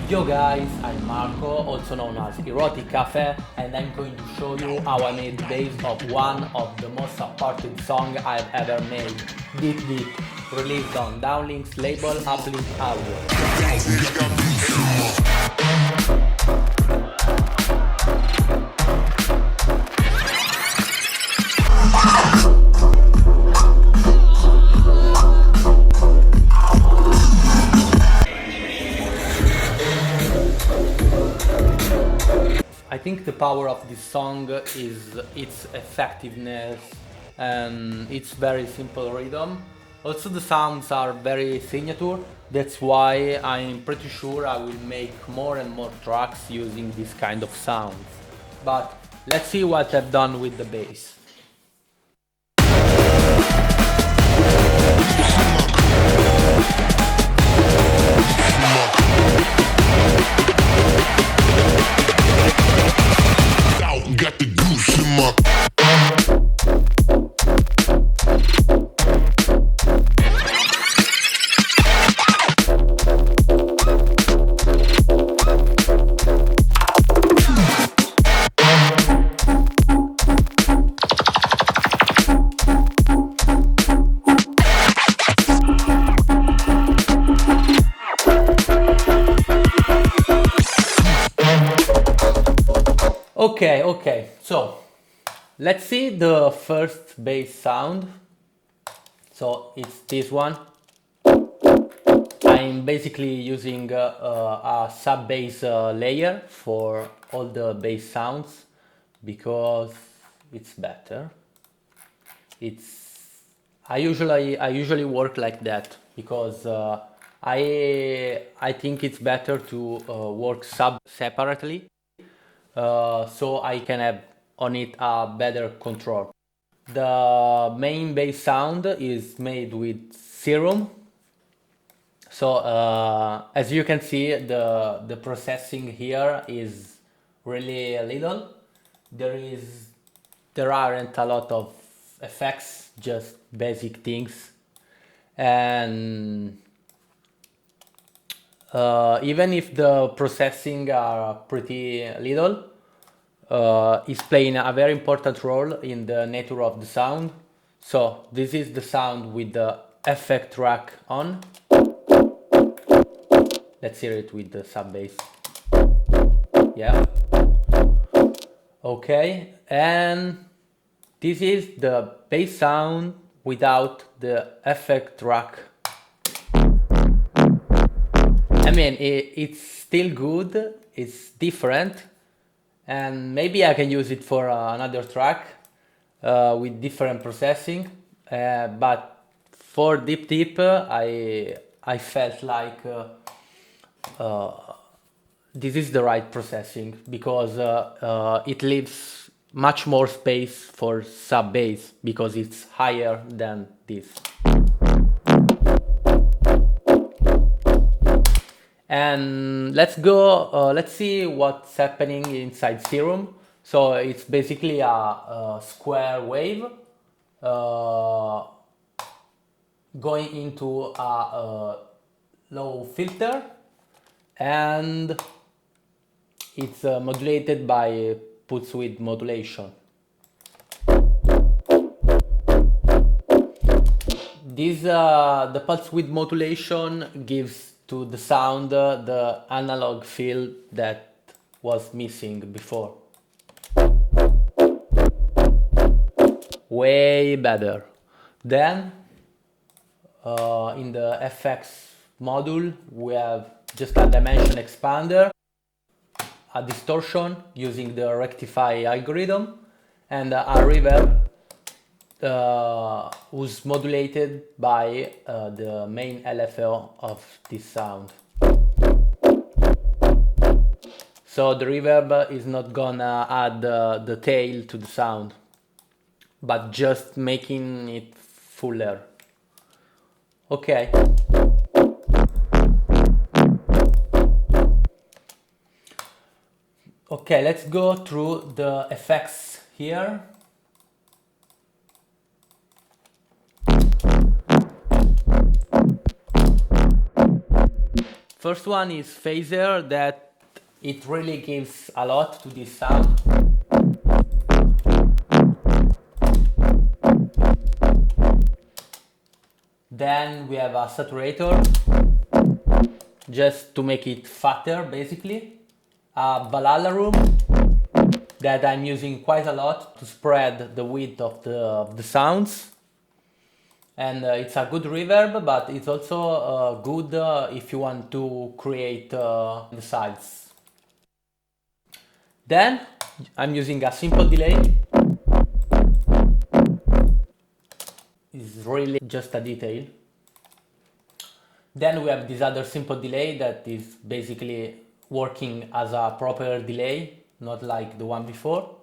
Yo guys, I'm Marco, also known as Erotic Cafe, and I'm going to show you how I made the bass of one of the most supported songs I've ever made, Deep Deep, released on Downlink's label Uplink Audio. I think the power of this song is its effectiveness and its very simple rhythm. Also the sounds are very signature, that's why I'm pretty sure I will make more and more tracks using this kind of sounds. But let's see what I've done with the bass. Got the goose in my Okay, so let's see the first bass sound. So it's this one. I'm basically using a sub-bass layer for all the bass sounds because it's better. I usually work like that because I think it's better to work sub separately. So I can have on it a better control. The main bass sound is made with Serum. So as you can see, the processing here is really little. There aren't a lot of effects, just basic things, and even if the processing are pretty little, is playing a very important role in the nature of the sound. So this is the sound with the effect track on. Let's hear it with the sub bass. Yeah. Okay, and this is the bass sound without the effect track. I mean, it's still good, it's different, and maybe I can use it for another track with different processing, but for Deep Deep I felt like this is the right processing because it leaves much more space for sub bass because it's higher than this. And let's see what's happening inside Serum. So it's basically a square wave going into a low filter, and it's modulated by pulse width modulation. The pulse width modulation gives to the sound the analog feel that was missing before. Way better. Then in the FX module we have just a dimension expander, a distortion using the rectify algorithm, and a reverb who's modulated by the main LFO of this sound. So the reverb is not gonna add the tail to the sound, but just making it fuller. Okay. Okay, let's go through the effects here. first one is phaser, that it really gives a lot to this sound. Then we have a saturator, just to make it fatter basically. A Valhalla room that I'm using quite a lot to spread the width of the sounds. And it's a good reverb, but it's also good if you want to create the sides. Then I'm using a simple delay. It's really just a detail. Then we have this other simple delay that is basically working as a proper delay, not like the one before,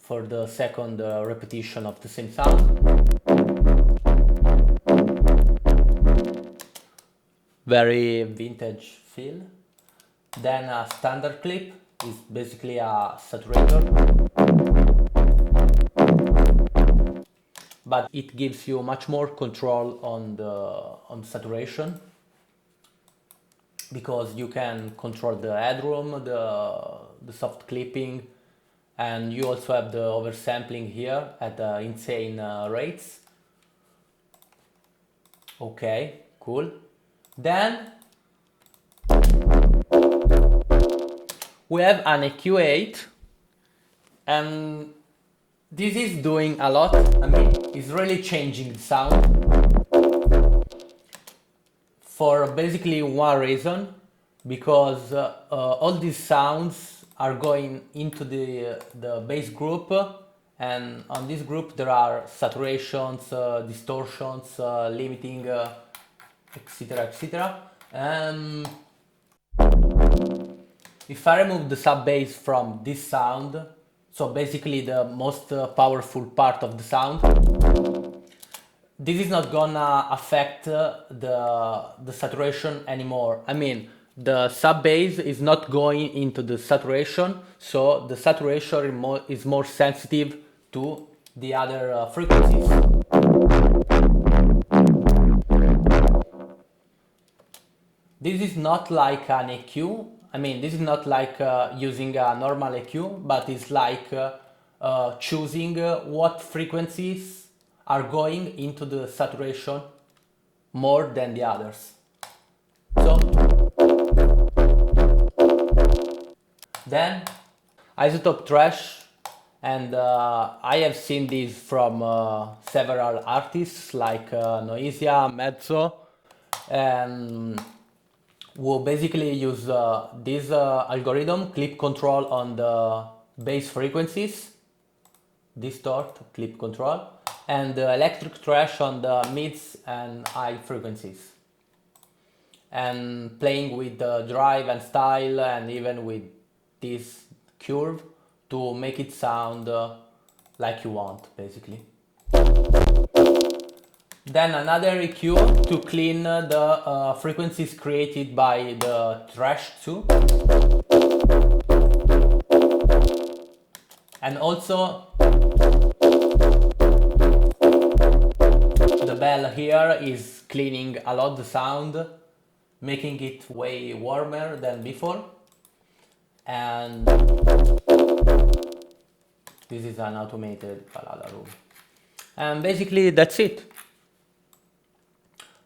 for the second repetition of the same sound. Very vintage feel. Then a standard clip is basically a saturator, but it gives you much more control on the saturation, because you can control the headroom, the soft clipping, and you also have the oversampling here at insane rates. Okay, cool. Then we have an EQ8, and this is doing a lot. I mean, it's really changing the sound for basically one reason, because all these sounds are going into the bass group, and on this group there are saturations, distortions, limiting, etc, etc. If I remove the sub bass from this sound, so basically the most powerful part of the sound, this is not gonna affect the saturation anymore. I mean, the sub bass is not going into the saturation, so the saturation is more sensitive to the other frequencies. This is not like an EQ. I mean, this is not like using a normal EQ, but it's like choosing what frequencies are going into the saturation more than the others. So then isotope trash, and I have seen this from several artists like Noisia, Mezzo, and who basically use this algorithm, clip control on the bass frequencies, distort, clip control, and the electric trash on the mids and high frequencies, and playing with the drive and style, and even with this curve to make it sound like you want, basically. Then another EQ to clean the frequencies created by the trash too. And also the bell here is cleaning a lot the sound, making it way warmer than before. And this is an automated Valhalla room. And basically that's it.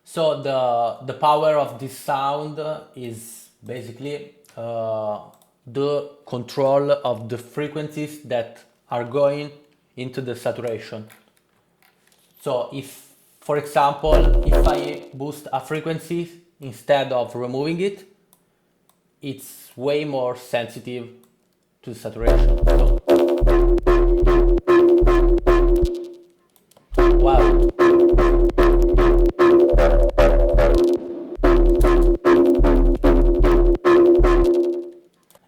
So the power of this sound is basically the control of the frequencies that are going into the saturation. So if, for example, if I boost a frequency instead of removing it, it's way more sensitive to saturation. So, wow.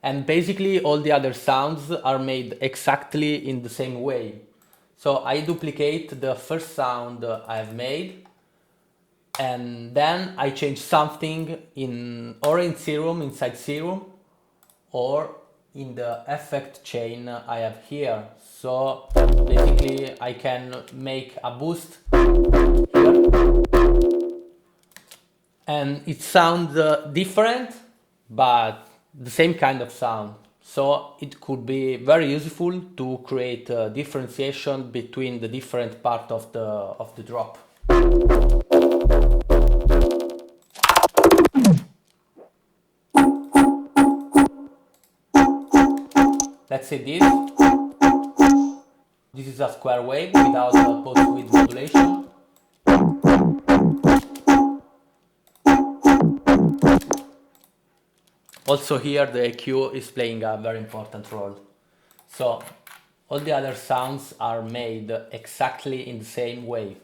And basically all the other sounds are made exactly in the same way. So I duplicate the first sound I've made, and then I change something in Serum, inside Serum, or in the effect chain I have here. So basically I can make a boost here, and it sounds different, but the same kind of sound. So it could be very useful to create a differentiation between the different part of the drop. Let's say this. This is a square wave without a post-width modulation. Also here the EQ is playing a very important role. So all the other sounds are made exactly in the same way.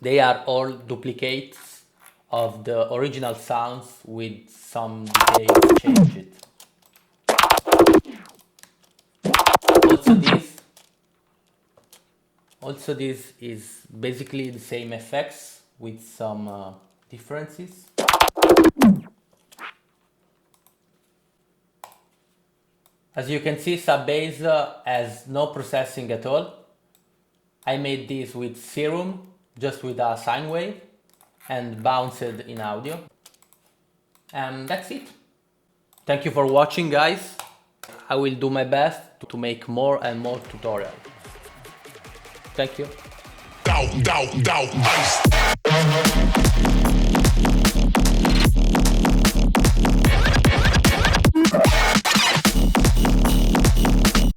They are all duplicates of the original sounds with some details changed. Also this is basically the same effects with some differences. As you can see, sub-bass has no processing at all. I made this with Serum, just with a sine wave, and bounced in audio. And that's it. Thank you for watching, guys. I will do my best to make more and more tutorials. Thank you. Down, ice.